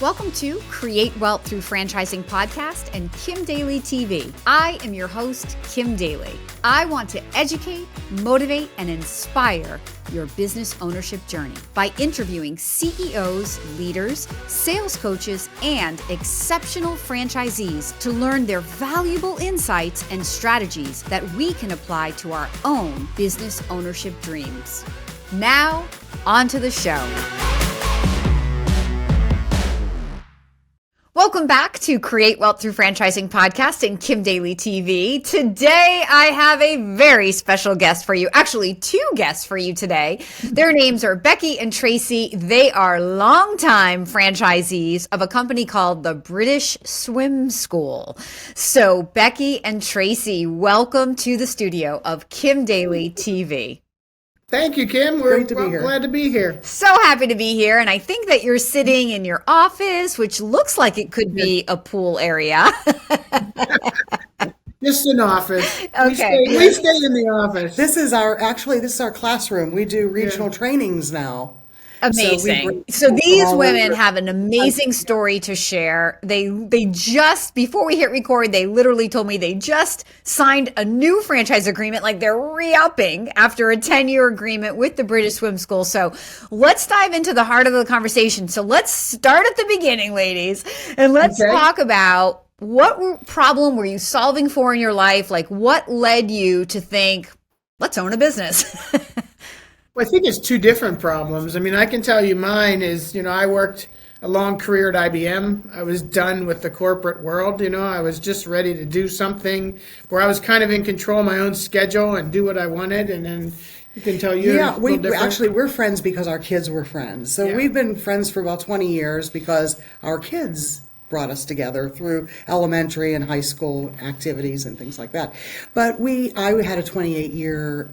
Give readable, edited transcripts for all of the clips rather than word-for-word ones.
Welcome to Create Wealth Through Franchising Podcast and Kim Daly TV. I am your host, Kim Daly. I want to educate, motivate, and inspire your business ownership journey by interviewing CEOs, leaders, sales coaches, and exceptional franchisees to learn their valuable insights and strategies that we can apply to our own business ownership dreams. Now, on to the show. Welcome back to Create Wealth Through Franchising Podcast and Kim Daly TV. Today, I have a very special guest for you. Actually, two guests for you today. Their names are Becki and Tracy. They are longtime franchisees of a company called the British Swim School. So, Becki and Tracy, welcome to the studio of Kim Daly TV. Thank you, Kim. We're glad to be here. So happy to be here. And I think that you're sitting in your office, which looks like it could be a pool area. Just an office. Okay. We stay in the office. This is our classroom. We do regional trainings now. Amazing. So these women have an amazing story to share. They just, before we hit record, they literally told me they just signed a new franchise agreement, like they're re-upping after a 10-year agreement with the British Swim School. So let's dive into the heart of the conversation. So let's start at the beginning, ladies, and let's talk about what problem were you solving for in your life? Like what led you to think, let's own a business? Well, I think it's two different problems. I mean, I can tell you mine is, I worked a long career at IBM. I was done with the corporate world. I was just ready to do something where I was kind of in control of my own schedule and do what I wanted. And then you can tell you. Yeah, we're friends because our kids were friends. So we've been friends for about 20 years because our kids brought us together through elementary and high school activities and things like that. But I had a 28-year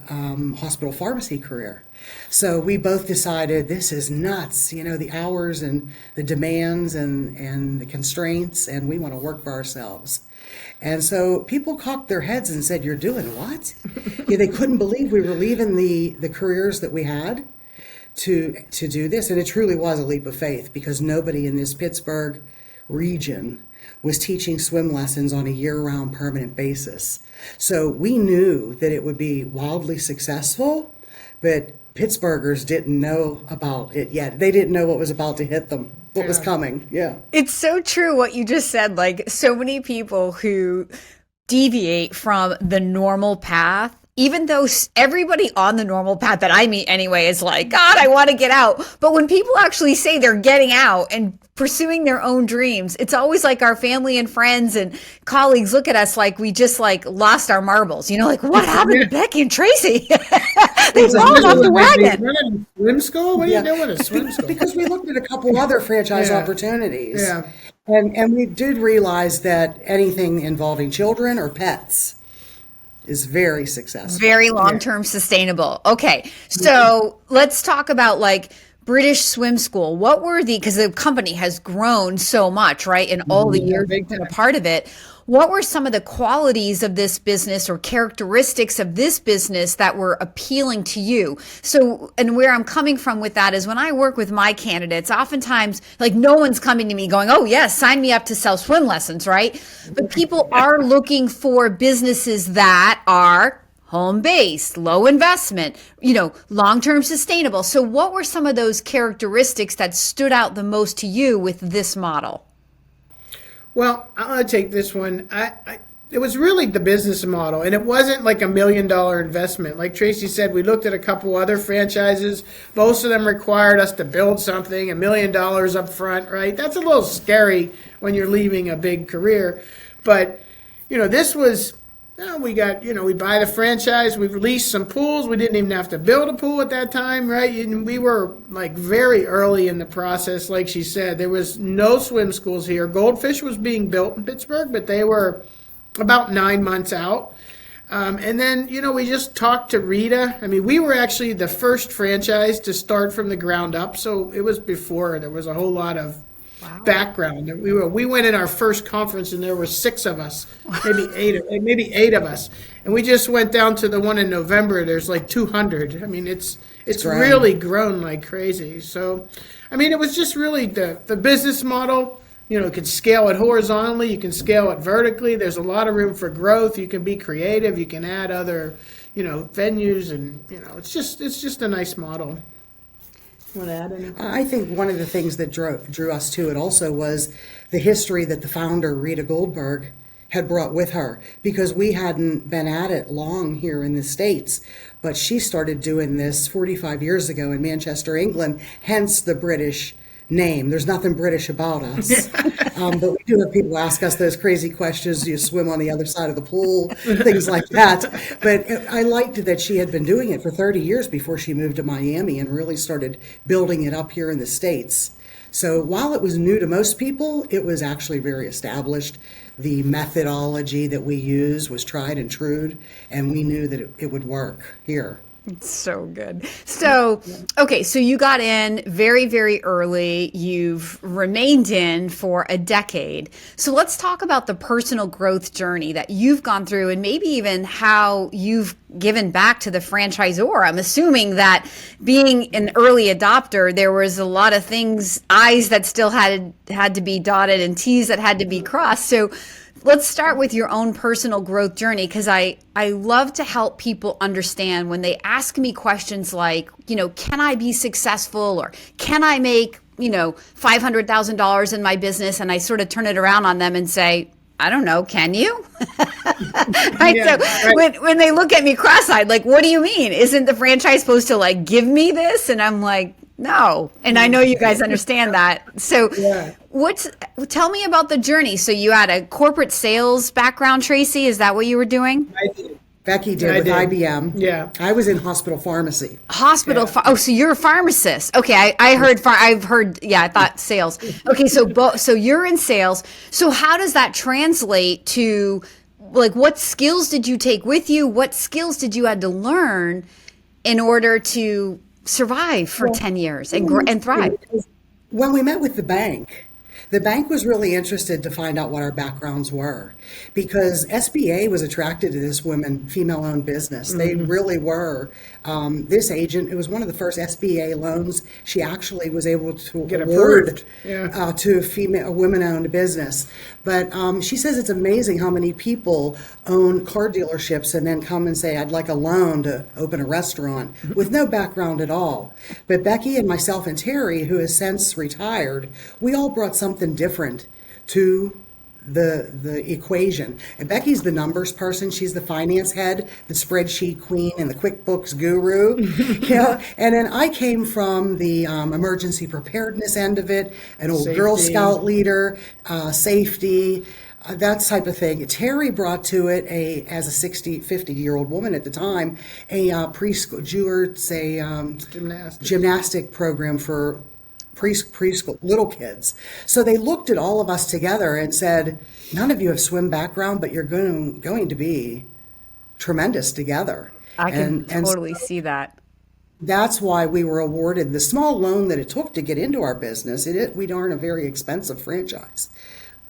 hospital pharmacy career. So we both decided this is nuts, the hours and the demands and the constraints, and we want to work for ourselves. And so people cocked their heads and said, "You're doing what?" They couldn't believe we were leaving the careers that we had to do this. And it truly was a leap of faith because nobody in this Pittsburgh region was teaching swim lessons on a year-round permanent basis. So we knew that it would be wildly successful, but Pittsburghers didn't know about it yet. They didn't know what was about to hit them, what was coming. Yeah. It's so true what you just said. Like so many people who deviate from the normal path, even though everybody on the normal path that I meet anyway is like, God, I want to get out. But when people actually say they're getting out and pursuing their own dreams, it's always like our family and friends and colleagues look at us like we just lost our marbles. Like what happened to Becki and Tracy? They fallen off the wagon. Swim school? What are you doing at swim school? Because we looked at a couple other franchise opportunities. Yeah. And we did realize that anything involving children or pets is very successful. Very long-term sustainable. Okay. So let's talk about British Swim School. What were because the company has grown so much, right? In all the years you've been a part of it. What were some of the qualities of this business or characteristics of this business that were appealing to you? So, and where I'm coming from with that is when I work with my candidates, oftentimes no one's coming to me going, oh yes, sign me up to sell swim lessons, right? But people are looking for businesses that are home-based, low investment, long-term sustainable. So what were some of those characteristics that stood out the most to you with this model? Well, I'm going to take this one. It was really the business model, and it wasn't like $1 million investment. Like Tracy said, we looked at a couple other franchises. Most of them required us to build something, $1 million up front, right? That's a little scary when you're leaving a big career. But, this was, we buy the franchise, we released some pools. We didn't even have to build a pool at that time, right? And we were very early in the process. Like she said, there was no swim schools here. Goldfish was being built in Pittsburgh, but they were about 9 months out. And then, we just talked to Rita. I mean, we were actually the first franchise to start from the ground up. So it was before there was a whole lot of background. We went in our first conference and there were 6 of us, maybe eight of us. And we just went down to the one in November. There's 200. I mean, it's it's grown. really grown like crazy. So, I mean, it was just really the business model. You know, you can scale it horizontally, you can scale it vertically. There's a lot of room for growth. You can be creative. You can add other, venues, and it's just a nice model. Want to add anything? I think one of the things that drew us to it also was the history that the founder, Rita Goldberg, had brought with her, because we hadn't been at it long here in the States, but she started doing this 45 years ago in Manchester, England, hence the British name. There's nothing British about us. But we do have people ask us those crazy questions. Do you swim on the other side of the pool? Things like that. But I liked that she had been doing it for 30 years before she moved to Miami and really started building it up here in the States. So while it was new to most people, it was actually very established. The methodology that we used was tried and true, and we knew that it would work here. It's so good. So, okay, so you got in very, very early. You've remained in for a decade. So let's talk about the personal growth journey that you've gone through, and maybe even how you've given back to the franchisor. I'm assuming that being an early adopter, there was a lot of things, I's that still had to be dotted and T's that had to be crossed. So let's start with your own personal growth journey, because I love to help people understand when they ask me questions like, can I be successful, or can I make, $500,000 in my business? And I sort of turn it around on them and say, I don't know, can you? Right? Yeah, So right. when they look at me cross-eyed, like, what do you mean? Isn't the franchise supposed to give me this? And I'm like, no. And I know you guys understand that. So Yeah. tell me about the journey. So you had a corporate sales background, Tracy. Is that what you were doing? I did. Becki did I with did. IBM. Yeah. I was in hospital pharmacy. Hospital. Yeah. So you're a pharmacist. Okay. I've heard, I thought sales. Okay. So you're in sales. So how does that translate to, what skills did you take with you? What skills did you had to learn in order to survive for 10 years and thrive? When we met with the bank was really interested to find out what our backgrounds were, because SBA was attracted to this female-owned business. They really were. This agent, it was one of the first SBA loans she actually was able to Get award approved. to a women-owned business. But she says it's amazing how many people own car dealerships and then come and say, I'd like a loan to open a restaurant, with no background at all. But Becki and myself and Terry, who has since retired, we all brought something different to the equation. And Becki's the numbers person. She's the finance head, the spreadsheet queen, and the QuickBooks guru. And then I came from the emergency preparedness end of it, an old Girl Safety. Scout leader, safety, that type of thing. Terry brought to it as a 50-year-old woman at the time, a preschool, gymnastic program for preschool little kids. So they looked at all of us together and said, none of you have swim background, but you're going to be tremendous together. I can And totally see that. that's why we were awarded the small loan that it took to get into our business. We aren't a very expensive franchise.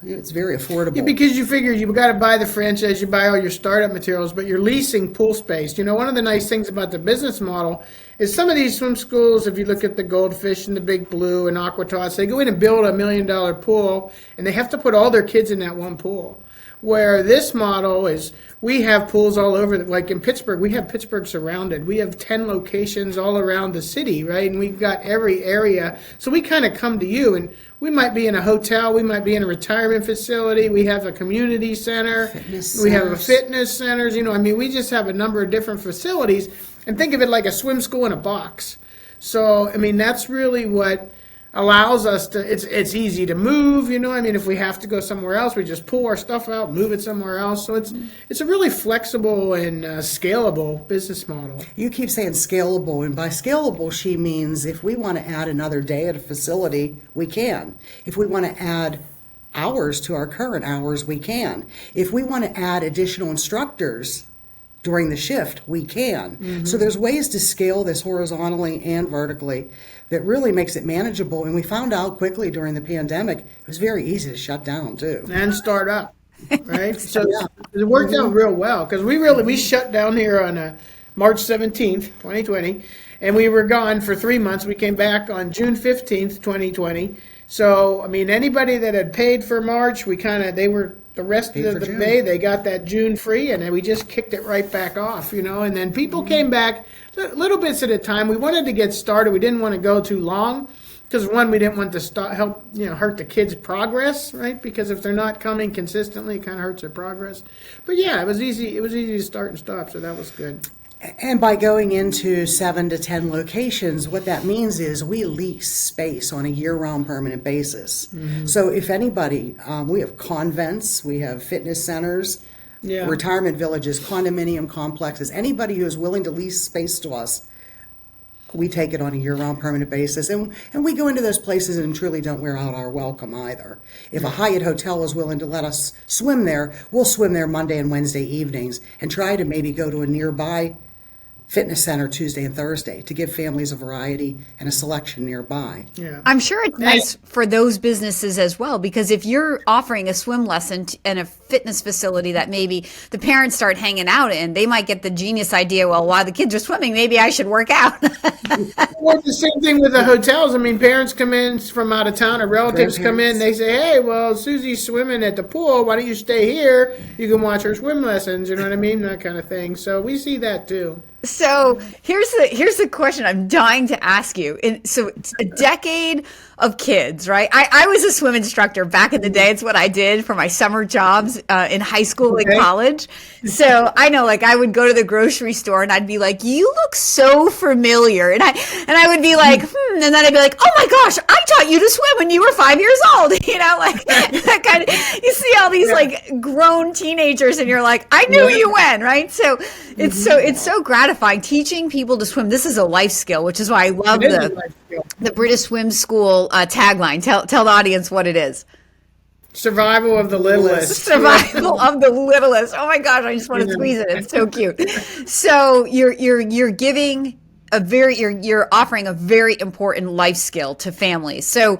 It's very affordable. Yeah, because you figure you've got to buy the franchise, you buy all your startup materials, but you're leasing pool space. One of the nice things about the business model is some of these swim schools, if you look at the Goldfish and the Big Blue and Aquatots, they go in and build $1 million pool, and they have to put all their kids in that one pool. Where this model is, we have pools all over, like in Pittsburgh, we have Pittsburgh surrounded. We have 10 locations all around the city, right? And we've got every area. So we kind of come to you, and we might be in a hotel, we might be in a retirement facility, we have a community center, we have a fitness centers, we just have a number of different facilities, and think of it like a swim school in a box. So, that's really what allows us to, it's easy to move, if we have to go somewhere else, we just pull our stuff out, move it somewhere else. So it's a really flexible and scalable business model. You keep saying scalable, and by scalable, she means if we want to add another day at a facility, we can. If we want to add hours to our current hours, we can. If we want to add additional instructors during the shift, we can. So there's ways to scale this horizontally and vertically that really makes it manageable. And we found out quickly during the pandemic, it was very easy to shut down too. And start up, right? So it worked out real well, because we shut down here on March 17th, 2020, and we were gone for 3 months. We came back on June 15th, 2020. So, I mean, anybody that had paid for March, they were the rest of the May, they got that June free, and then we just kicked it right back off, and then people came back little bits at a time. We wanted to get started. We didn't want to go too long because, one, we didn't want to hurt the kids' progress, right? Because if they're not coming consistently, it kind of hurts their progress. But yeah, it was easy. It was easy to start and stop, so that was good. And by going into 7 to 10 locations, what that means is we lease space on a year-round permanent basis. Mm-hmm. So if anybody, we have convents, we have fitness centers, retirement villages, condominium complexes, anybody who is willing to lease space to us, we take it on a year-round permanent basis. And we go into those places and truly don't wear out our welcome either. If a Hyatt hotel is willing to let us swim there, we'll swim there Monday and Wednesday evenings and try to maybe go to a nearby fitness center Tuesday and Thursday to give families a variety and a selection nearby. Yeah. I'm sure it's nice for those businesses as well, because if you're offering a swim lesson in a fitness facility that maybe the parents start hanging out in, they might get the genius idea, well, while the kids are swimming, maybe I should work out. Well, the same thing with the hotels. I mean, parents come in from out of town or relatives come in, they say, hey, well, Susie's swimming at the pool. Why don't you stay here? You can watch her swim lessons, you know what I mean? That kind of thing. So we see that too. So here's the question I'm dying to ask you. So it's a decade of kids, right? I was a swim instructor back in the day. It's what I did for my summer jobs in high school and college. So I know, like, I would go to the grocery store and I'd be like, you look so familiar. And I would be like, and then I'd be like, oh my gosh, I taught you to swim when you were 5 years old. Like that kind of, you see all these like grown teenagers and you're like, I knew you when, right? So it's so gratifying teaching people to swim. This is a life skill, which is why I love the British Swim School tagline. Tell the audience what it is. Survival of the littlest. Survival of the littlest. Oh my gosh, I just want to squeeze it. It's so cute. So you're giving you're offering a very important life skill to families. So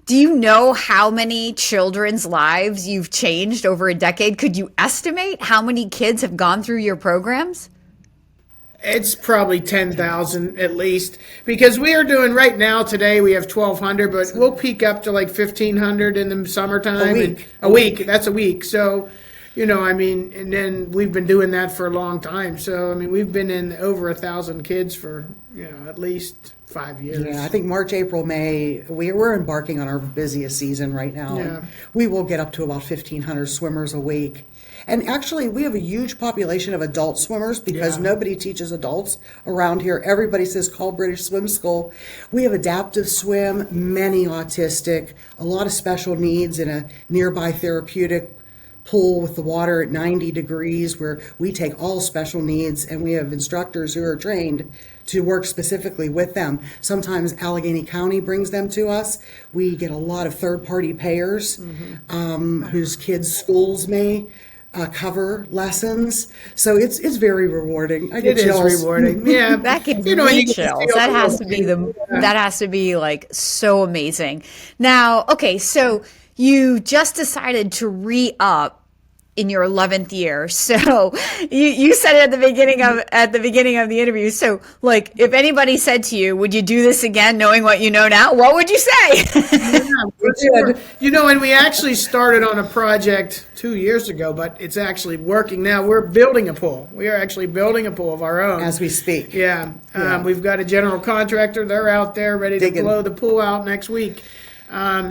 do you know how many children's lives you've changed over a decade? Could you estimate how many kids have gone through your programs? It's probably 10,000 at least, because we are doing right now today we have 1,200, but we'll peak up to like 1,500 in the summertime. A week. That's a week. So, I mean, and then we've been doing that for a long time. So, I mean, we've been in over 1,000 kids for, at least 5 years. Yeah, I think March, April, May, we're embarking on our busiest season right now. Yeah. And we will get up to about 1,500 swimmers a week. And actually, we have a huge population of adult swimmers because nobody teaches adults around here. Everybody says, call British Swim School. We have adaptive swim, many autistic, a lot of special needs in a nearby therapeutic pool with the water at 90 degrees where we take all special needs, and we have instructors who are trained to work specifically with them. Sometimes Allegheny County brings them to us. We get a lot of third-party payers whose kids' schools may cover lessons, so it's very rewarding. I get chills. It is rewarding. Yeah, that gives me chills. That has to be like so amazing. Now, okay, so you just decided to re-up in your 11th year. So you said it at the beginning of the interview. So, like, if anybody said to you, would you do this again knowing what you know now? What would you say? And we actually started on a project 2 years ago, but it's actually working now. We're building a pool. We are actually building a pool of our own. As we speak. Yeah. We've got a general contractor. They're out there ready to blow the pool out next week.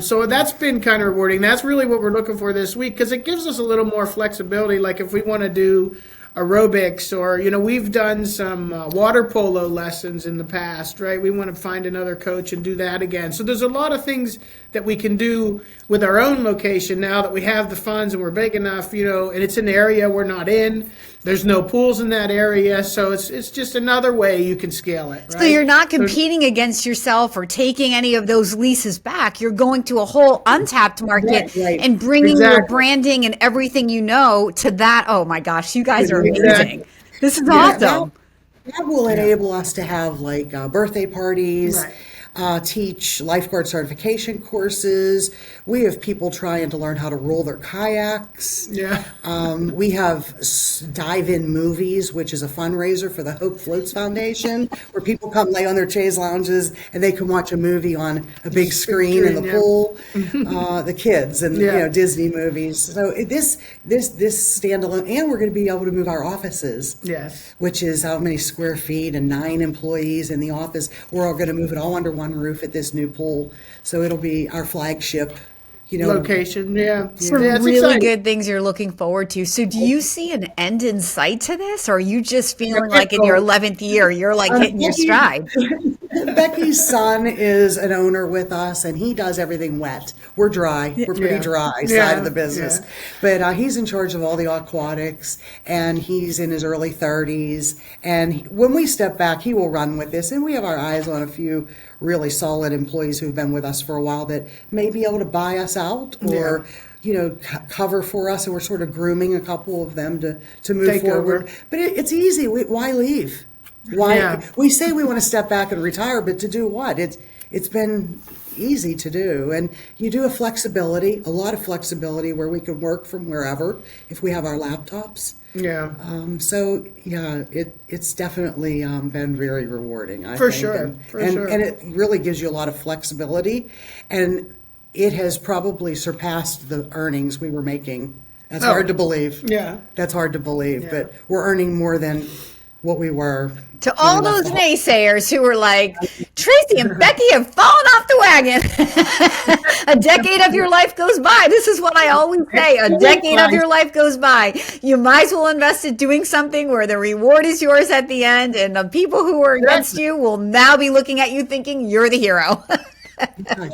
So that's been kind of rewarding. That's really what we're looking for this week, because it gives us a little more flexibility. Like if we want to do aerobics, or, we've done some water polo lessons in the past, right? We want to find another coach and do that again. So there's a lot of things that we can do with our own location now that we have the funds and we're big enough, and it's an area we're not in. There's no pools in that area, so it's just another way you can scale it. Right? So you're not competing against yourself or taking any of those leases back. You're going to a whole untapped market and bringing your branding and everything you know to that. Oh my gosh, you guys are amazing. This is awesome. That will enable us to have like birthday parties. Right. teach lifeguard certification courses. We have people trying to learn how to roll their kayaks. Yeah. We have dive-in movies, which is a fundraiser for the Hope Floats Foundation, where people come lay on their chaise lounges and they can watch a movie on a big screen in the pool. The kids and Disney movies. So this standalone, and we're going to be able to move our offices. Yes. Which is how many square feet and 9 employees in the office. We're all going to move it all under one roof at this new pool. So it'll be our flagship, location. Yeah. Some Yeah, it's really exciting. good things you're looking forward to. So do you see an end in sight to this, or are you just feeling like in your 11th year, you're like hitting your stride? Becki's son is an owner with us, and he does everything wet. We're dry. We're pretty dry side of the business. But he's in charge of all the aquatics, and he's in his early 30s. And when we step back, he will run with this. And we have our eyes on a few really solid employees who've been with us for a while that may be able to buy us out or cover for us, and we're sort of grooming a couple of them to move Take forward. over. But it's easy. Why leave? Why we say we want to step back and retire, but to do what? It's been easy to do, and you do have a lot of flexibility where we can work from wherever if we have our laptops. Yeah. It's definitely been very rewarding. I For think. sure. And it really gives you a lot of flexibility, and it has probably surpassed the earnings we were making. That's hard to believe. Yeah. That's hard to believe, but we're earning more than what we were. To all those naysayers who were like, Tracy and Becki have fallen off the wagon. A decade of your life goes by. This is what I always say. A decade of your life goes by. You might as well invest in doing something where the reward is yours at the end, and the people who are against you will now be looking at you thinking you're the hero.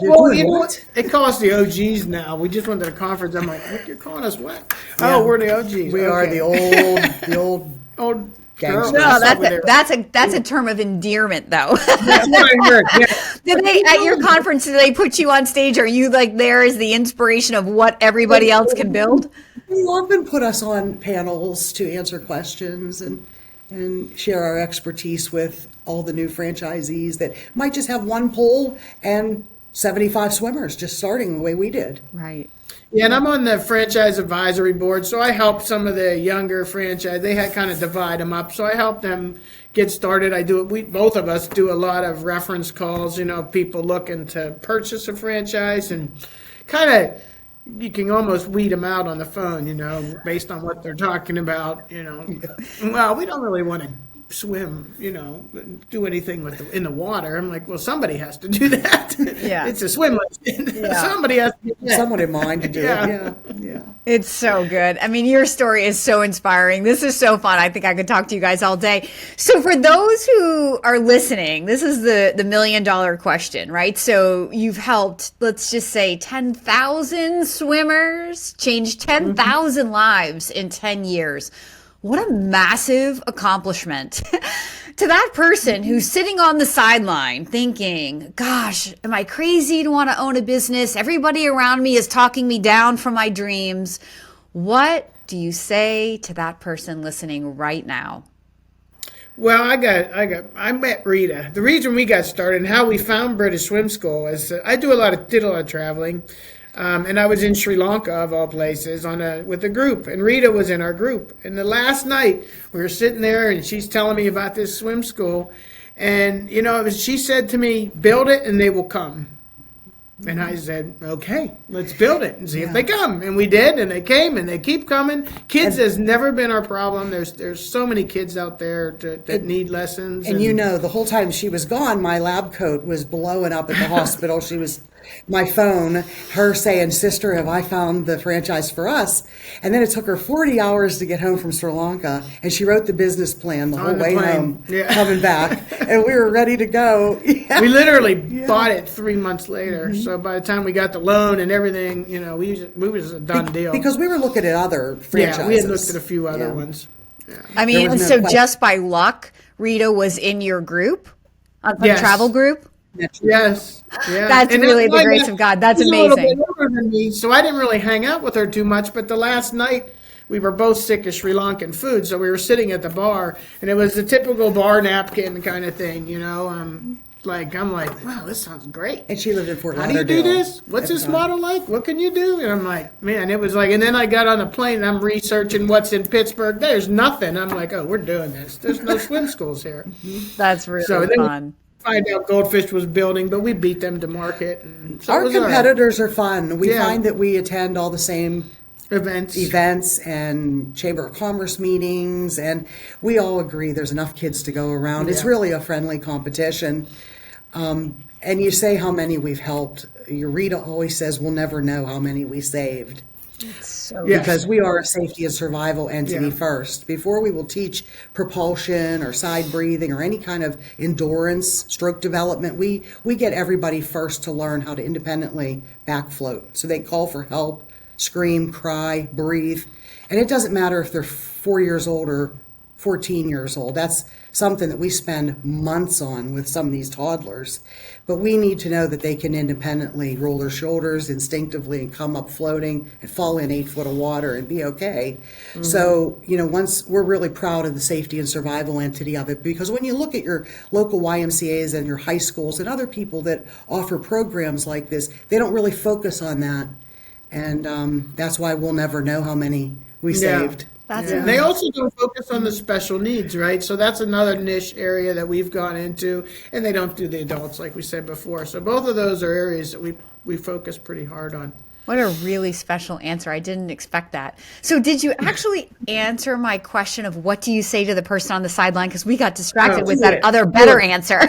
Well, it calls the OGs now. We just went to the conference. I'm like, what, you're calling us what? Oh, we're the OGs. We are the old girls. No, that's a term of endearment, though. That's what I heard. Yeah. Did they at your conference? Did they put you on stage? Are you like there as the inspiration of what everybody else can build? They often put us on panels to answer questions and share our expertise with all the new franchisees that might just have one pool and 75 swimmers just starting the way we did. Right. Yeah, and I'm on the franchise advisory board, so I help some of the younger franchise. They had kind of divide them up, so I help them get started. I do it. We both of us do a lot of reference calls. People looking to purchase a franchise, and kind of you can almost weed them out on the phone. Based on what they're talking about. Well, we don't really want to swim, do anything in the water. I'm like, well, somebody has to do that. Yeah. It's a swim lesson. Yeah. Somebody has to do that. Someone in mind to do it. Yeah. It's so good. I mean, your story is so inspiring. This is so fun. I think I could talk to you guys all day. So for those who are listening, this is the $1 million question, right? So you've helped, let's just say 10,000 swimmers, change 10,000 lives in 10 years. What a massive accomplishment. To that person who's sitting on the sideline thinking, gosh, am I crazy to want to own a business? Everybody around me is talking me down from my dreams. What do you say to that person listening right now? Well, I met Rita. The reason we got started and how we found British Swim School is I did a lot of traveling. And I was in Sri Lanka, of all places, with a group. And Rita was in our group. And the last night, we were sitting there, and she's telling me about this swim school. And, she said to me, build it, and they will come. And I said, okay, let's build it and see if they come. And we did, and they came, and they keep coming. Kids has never been our problem. There's so many kids out there that need lessons. And the whole time she was gone, my lab coat was blowing up at the hospital. She was... my phone, her saying, sister, have I found the franchise for us? And then it took her 40 hours to get home from Sri Lanka, and she wrote the business plan the whole way home, coming back, and we were ready to go. Yeah. We literally bought it 3 months later, so by the time we got the loan and everything, we was a done deal. Because we were looking at other franchises. Yeah, we had looked at a few other ones. Yeah. I mean, so just by luck, Rita was in your group, on the travel group? Yes. Yeah. That's really the grace of God. That's amazing. A little bit older than me, so I didn't really hang out with her too much. But the last night, we were both sick of Sri Lankan food, so we were sitting at the bar, and it was the typical bar napkin kind of thing, Like, I'm like, wow, this sounds great. And she lived in Fort How do you Lauderdale. do this? What's this model like? What can you do? And I'm like, man, it was like, and then I got on the plane and I'm researching what's in Pittsburgh. There's nothing. I'm like, oh, we're doing this. There's no swim schools here. That's really So then fun. find out Goldfish was building, but we beat them to market. And so it Our was all right. competitors are fun. We Yeah. find that we attend all the same events. and Chamber of Commerce meetings, and we all agree there's enough kids to go around. It's Yeah. really a friendly competition. And you say how many we've helped. Rita always says we'll never know how many we saved. So Yes. Because we are a safety and survival entity Yeah. first. Before we will teach propulsion or side breathing or any kind of endurance, stroke development, we get everybody first to learn how to independently back float. So they call for help, scream, cry, breathe. And it doesn't matter if they're 4 years old or 14 years old. That's something that we spend months on with some of these toddlers. But we need to know that they can independently roll their shoulders instinctively and come up floating and fall in 8 foot of water and be okay. So, once we're really proud of the safety and survival entity of it, because when you look at your local YMCAs and your high schools and other people that offer programs like this, they don't really focus on that. And that's why we'll never know how many we Yeah. saved. That's Yeah. They also don't focus on the special needs, right? So that's another niche area that we've gone into, and they don't do the adults like we said before. So both of those are areas that we focus pretty hard on. What a really special answer. I didn't expect that. So did you actually answer my question of what do you say to the person on the sideline? Because we got distracted with that other better answer.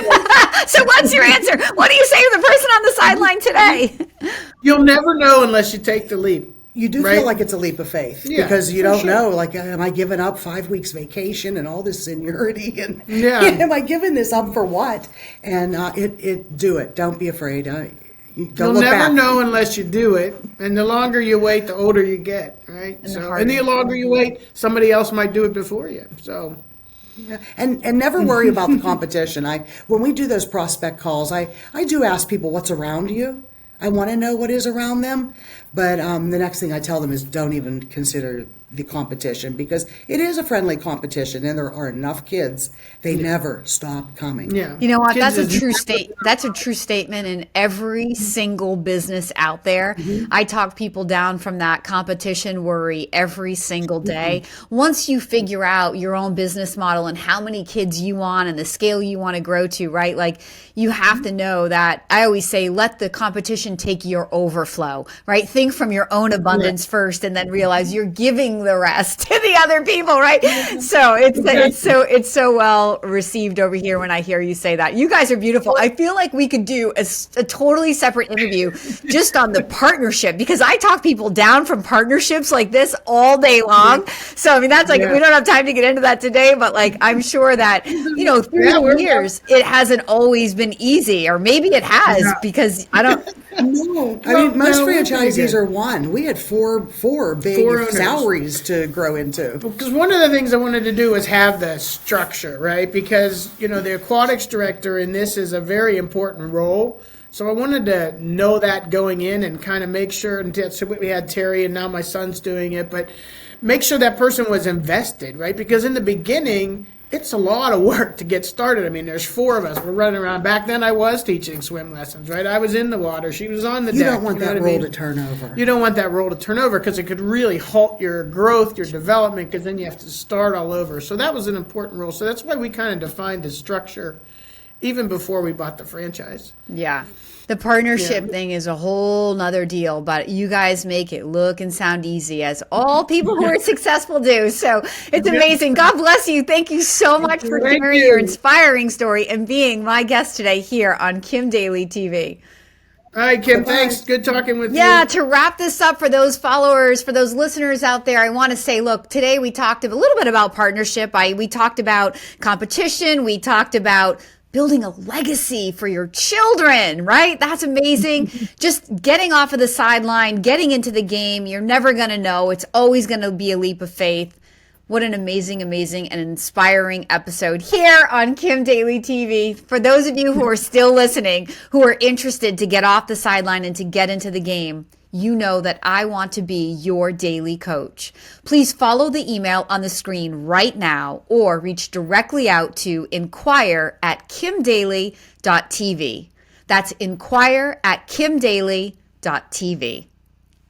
So what's your answer? What do you say to the person on the sideline today? You'll never know unless you take the leap. You do Right. feel like it's a leap of faith Yeah, because you for don't sure. know, like, am I giving up 5 weeks vacation and all this seniority? And Yeah. am I giving this up for what? And do it. Don't be afraid. Don't You'll look never back. know unless you do it. And the longer you wait, the older you get, right? And the longer you wait, somebody else might do it before you. So Yeah. And never worry about the competition. When we do those prospect calls, I do ask people what's around you. I want to know what is around them. But the next thing I tell them is don't even consider the competition because it is a friendly competition and there are enough kids. They never stop coming. yeah. You know what? Kids That's a is- true That's a true statement in every single business out there. I talk people down from that competition worry every single day. Once you figure out your own business model and how many kids you want and the scale you want to grow to, right? Like you have to know that I always say, let the competition take your overflow, right? Think from your own abundance first and then realize you're giving the rest to the other people, right? So it's so well received over here when I hear you say that. You guys are beautiful. I feel like we could do a totally separate interview just on the partnership because I talk people down from partnerships like this all day long. So I mean that's like we don't have time to get into that today, but like I'm sure that through the years it hasn't always been easy, or maybe it has because I don't. No, I Well, mean, most no, we're pretty franchisees good. are one. We had four big owners. salaries to grow into. Because one of the things I wanted to do was have the structure, right? Because, the aquatics director in this is a very important role. So I wanted to know that going in and kind of make sure, so we had Terry and now my son's doing it, but make sure that person was invested, right? Because in the beginning, it's a lot of work to get started. I mean, there's 4 of us. We're running around. Back then, I was teaching swim lessons, right? I was in the water. She was on the You deck. don't want know that what I role mean? to turn over. You don't want that role to turn over because it could really halt your growth, your development, because then you have to start all over. So that was an important role. So that's why we kind of defined the structure even before we bought the franchise. Yeah. The partnership thing is a whole nother deal, but you guys make it look and sound easy as all people who are successful do. So it's amazing. God bless you. Thank you so much for Thank sharing you. your inspiring story and being my guest today here on Kim Daly TV. All right, Kim, thanks. Good talking with Yeah, you. to wrap this up for those followers, for those listeners out there, I want to say, look, today we talked a little bit about partnership. We talked about competition. We talked about building a legacy for your children, right? That's amazing. Just getting off of the sideline, getting into the game. You're never going to know. It's always going to be a leap of faith. What an amazing, amazing, and inspiring episode here on Kim Daly TV. For those of you who are still listening, who are interested to get off the sideline and to get into the game, you know that I want to be your daily coach. Please follow the email on the screen right now or reach directly out to inquire@kimdaly.tv. That's inquire@kimdaly.tv.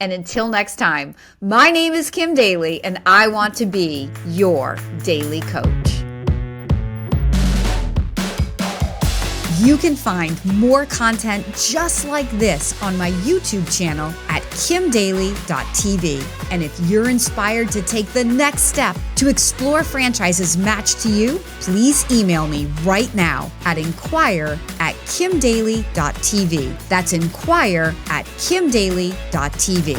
And until next time, my name is Kim Daly, and I want to be your daily coach. You can find more content just like this on my YouTube channel at kimdaly.tv. And if you're inspired to take the next step to explore franchises matched to you, please email me right now at inquire@kimdaly.tv. That's inquire@kimdaly.tv.